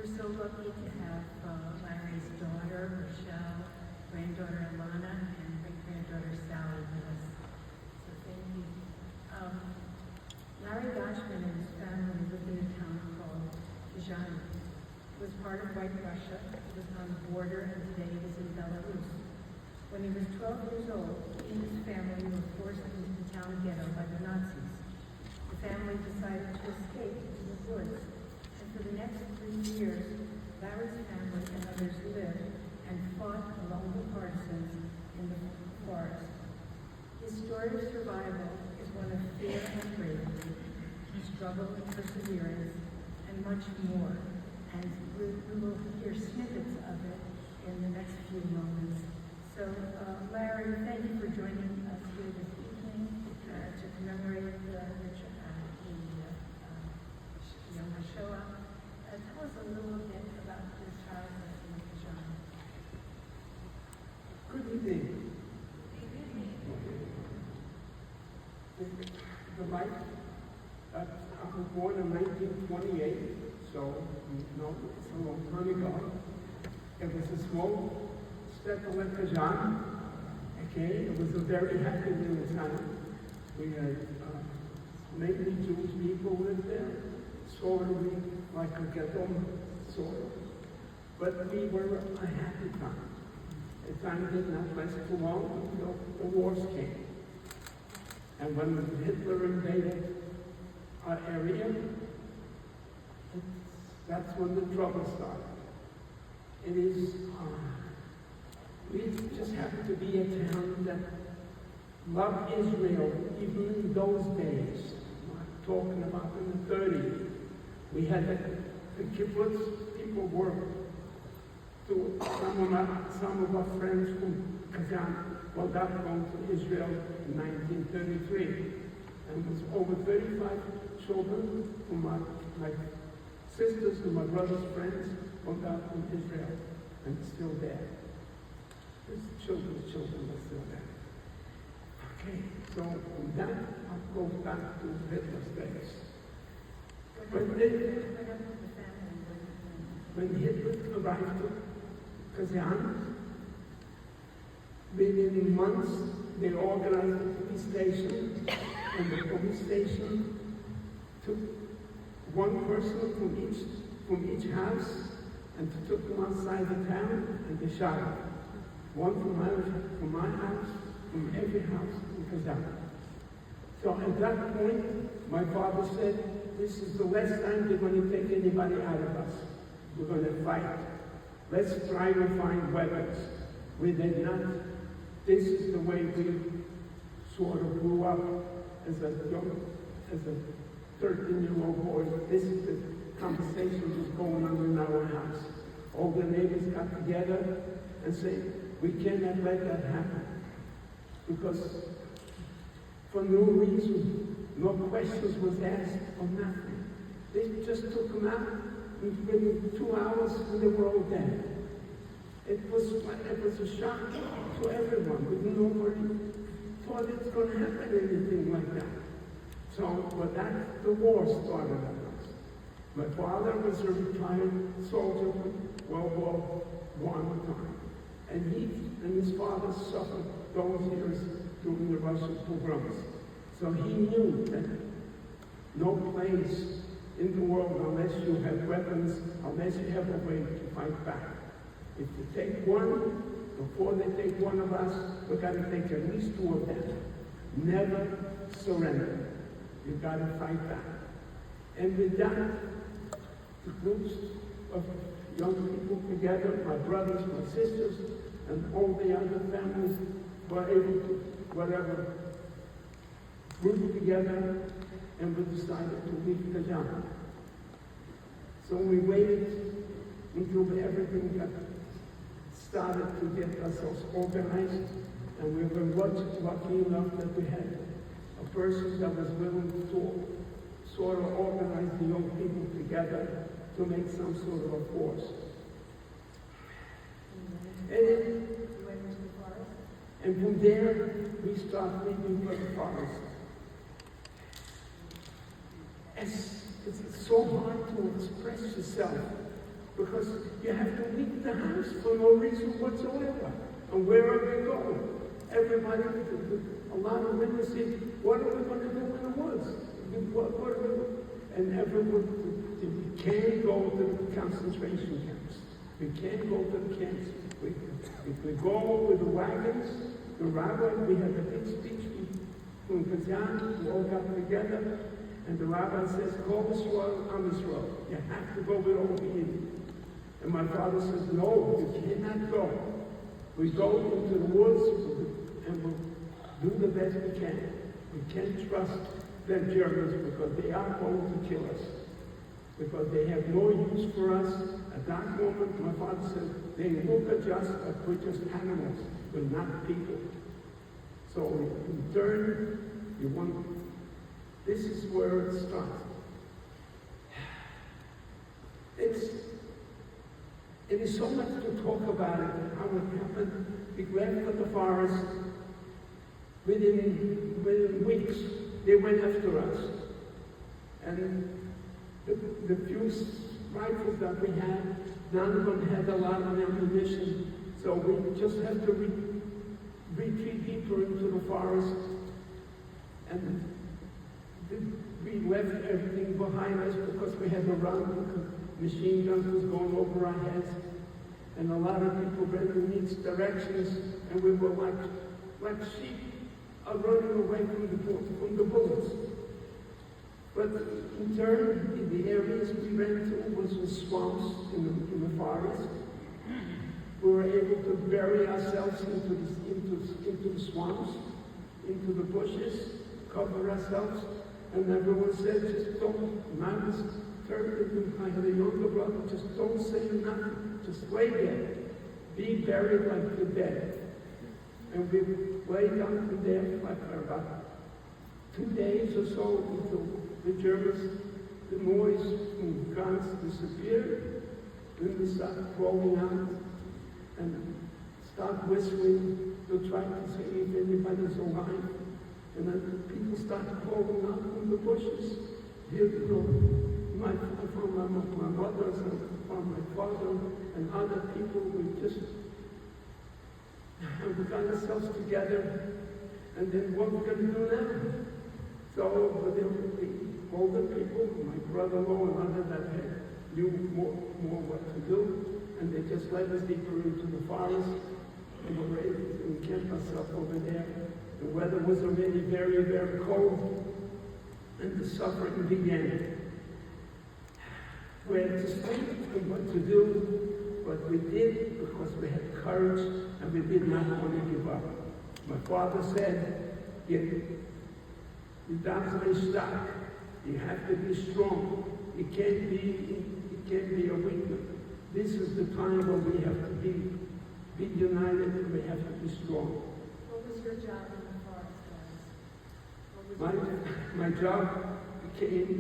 We're so lucky to have Larry's daughter, Rochelle, granddaughter Alana, and great-granddaughter Sally with us. So thank you. Larry Gochman and his family lived in a town called Partisan. It was part of White Russia. It was on the border, and today it is in Belarus. When he was 12 years old, he and his family were forced into the town ghetto by the Nazis. The family decided to escape into the woods, and for the next 3 years, Larry's family and others lived and fought along the Partisans in the forest. His story of survival is one of fear and bravery, struggle and perseverance, and much more. And we will hear snippets of it in the next few moments. So, Larry, thank you for joining us here this evening to commemorate the Yom Hashoah. Tell us a little bit about your childhood in Partisan. Good evening. The life, I was born in 1928, so it's a long time ago. It was a small shtetl in Partisan. Okay, it was a very happy little town. We had mainly Jewish people lived there, sort of like a ghetto, sort of. But we were a happy town. The time did not last too long until the wars came. And when Hitler invaded our area, that's when the trouble started. It is, we just happened to be a town that loved Israel, even in those days. I'm talking about in the 30s. We had the kibbutz, people worked. Some of our friends from Kazan wound up going to Israel in 1933. And it was over 35 children from my sisters and my brother's friends wound up from Israel, and it's still there. His children's children are still there. Okay, so from that, I'll go back to Hitler's days. When Hitler arrived to Kazan, within months, they organized a police station, and the police station took one person from each house and took them outside the town, and they shot him. One from my house, from every house in Kazan. So at that point, my father said, this is the last time they're going to take anybody out of us. We're going to fight. Let's try to find weapons. We did not. This is the way we sort of grew up as a 13-year-old boy. This is the conversation that was going on in our house. All the neighbors got together and said, we cannot let that happen. Because for no reason, no questions was asked or nothing. They just took them out. Within 2 hours, and they were all dead. It was a shock to everyone. Nobody thought it's going to happen anything like that. So, but the war started on us. My father was a retired soldier from World War I time, and he and his father suffered those years during the Russian pogroms. So he knew that no place in the world unless you have weapons, unless you have a way to fight back. If you take one, before they take one of us, we've got to take at least 2 of them. Never surrender. You've got to fight back. And with that, the groups of young people together, my brothers, my sisters, and all the other families were able to, whatever, group together, and we decided to leave Kazan. So we waited until everything got started to get ourselves organized, and we were lucky enough that we had a person that was willing to sort of organize the young people together to make some sort of a force. And from there, we started leaving for the forest. It's so hard to express yourself Because you have to leave the house for no reason whatsoever. And where are we going? Everybody, a lot of women say, what are we going to do in the woods? What are we? And everyone, we can't go to the concentration camps. We can't go to the camps. If we go with the wagons, the rabbi, we had a big speech from Kazan, we all got together, and the rabbi says, go Israel, I'm Israel. You have to go with all the Indians. And my father says, no, you cannot go. We go into the woods and we'll do the best we can. We can't trust them Germans because they are going to kill us. Because they have no use for us. At that moment, my father said, they look at us like we're just animals, we're not people. So in turn, you want, this is where it starts. It is so much to talk about it, how it happened. We left for the forest. Within weeks, they went after us. And the few rifles that we had, none of them had a lot of ammunition. So we just had to retreat deeper into the forest. And we left everything behind us because we had to run. Machine guns was going over our heads, and a lot of people ran in each directions, and we were like sheep running away from the bullets. But in turn, in the areas we ran to was the swamps in the forest. We were able to bury ourselves into the swamps, into the bushes, cover ourselves, and everyone said, just don't, I had a younger brother, just don't say nothing, just lay there. Be buried like the dead. And we lay down there for about 2 days or so until the Germans, the noise from guns disappeared. Then we started crawling out and start whistling to try to see if anybody's alive. And then people started crawling out from the bushes. Here we go. From my mother, from my father, and other people, we got ourselves together, and then what we're going to do now? So, but there were the older people, my brother-in-law and others that knew more what to do, and they just led us deeper into the forest, and we were able to encamp ourselves over there. The weather was already very, very cold, and the suffering began. We had to think of what to do, but we did because we had courage and we did not want to give up. My father said, you have to be strong. It can't be a weakness. This is the time where we have to be united and we have to be strong. What was your job in the forest, guys? My job became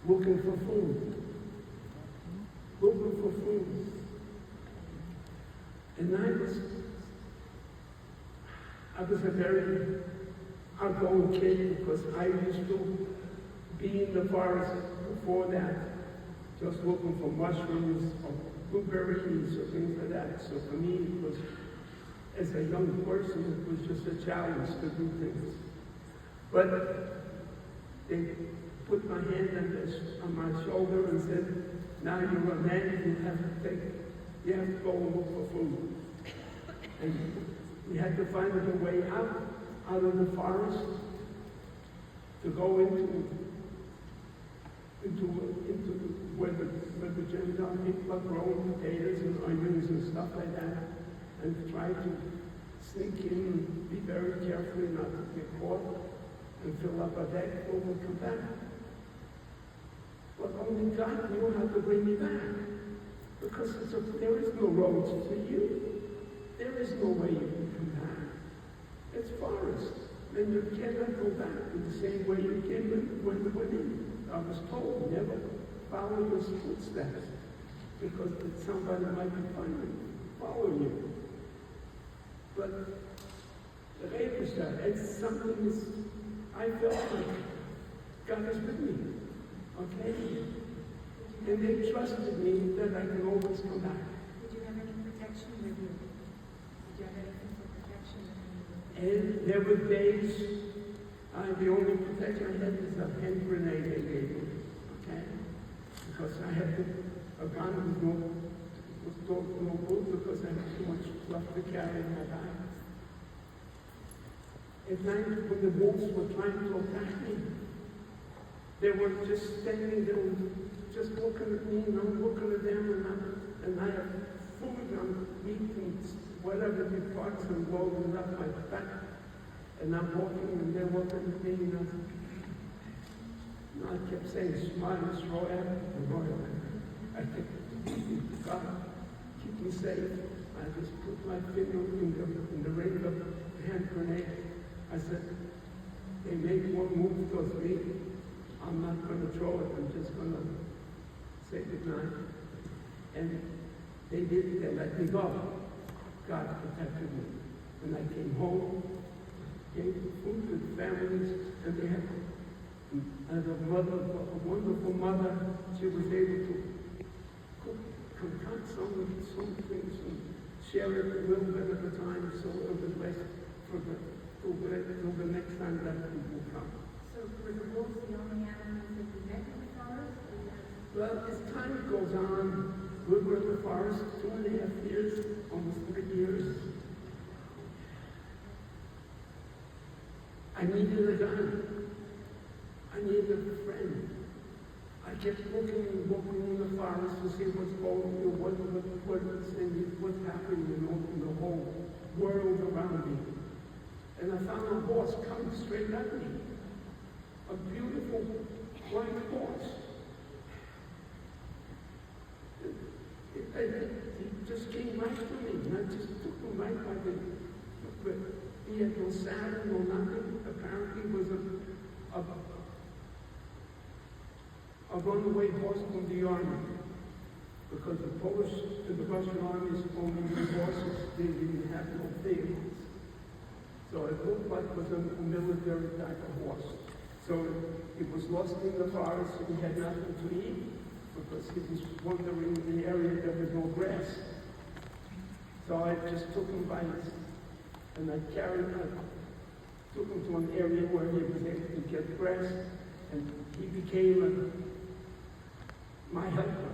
looking for food. Looking for food. And I was a very outgoing kid because I used to be in the forest before that, just looking for mushrooms or blueberries or things like that. So for me, it was, as a young person, it was just a challenge to do things. But they put my hand on my shoulder and said, now you're a man, you have to go and look for food. And we had to find a way out of the forest to go into where the Gentile people are growing potatoes and onions and stuff like that, and try to sneak in and be very careful not to get caught and fill up our deck before we come back. But only God knew how to bring me back. Because there is no roads to you. There is no way you can come back. It's forest. And you cannot go back in the same way you came when you went in. I was told, never follow your footsteps. Because somebody might be following you. But the Rebbe said, it's something I felt like God is with me. Okay? Did you And they trusted me that I can always come back. Did you have any protection with you? Did you have anything for protection? And there were days, the only protection I had is a hand grenade they gave me, okay? Because I had a gun with no boot because I had too much stuff to carry in my bag. At night, when the wolves were trying to attack me, they were just standing there, just looking at me, and I'm looking at them, and I have food, I'm eating whatever the parts and loading up my back, and I'm walking, and they're looking at me, and I kept saying, smile, throw at I think, God, keep me safe. I just put my finger in the ring of the hand grenade. I said, they made one move towards me. I'm not going to throw it. I'm just going to say goodnight. And they did. They let me go. God protected me. When I came home, gave food to the families, and they had a wonderful mother. She was able to concoct some things and share it a little bit at a time, so it was less for the next time that people come. So were the wolves the only animals that you met in the forest? Well, as time goes on, we were in the forest 2.5 years, almost 3 years. I needed a gun. I needed a friend. I kept looking in the forest to see what's going on, what's happening in the whole world around me. And I found a horse coming straight at me. A beautiful white horse. It just came right to me, and I just took him right by the... But he had no saddle, no nothing. Apparently it was a runaway horse from the army. Because the Polish and the Russian armies only used horses, they didn't have no vehicles. So it looked like it was a military type of horse. So he was lost in the forest, and he had nothing to eat, because he was wandering in the area there was no grass. So I just took him by his, and I took him to an area where he was able to get grass, and he became my helper.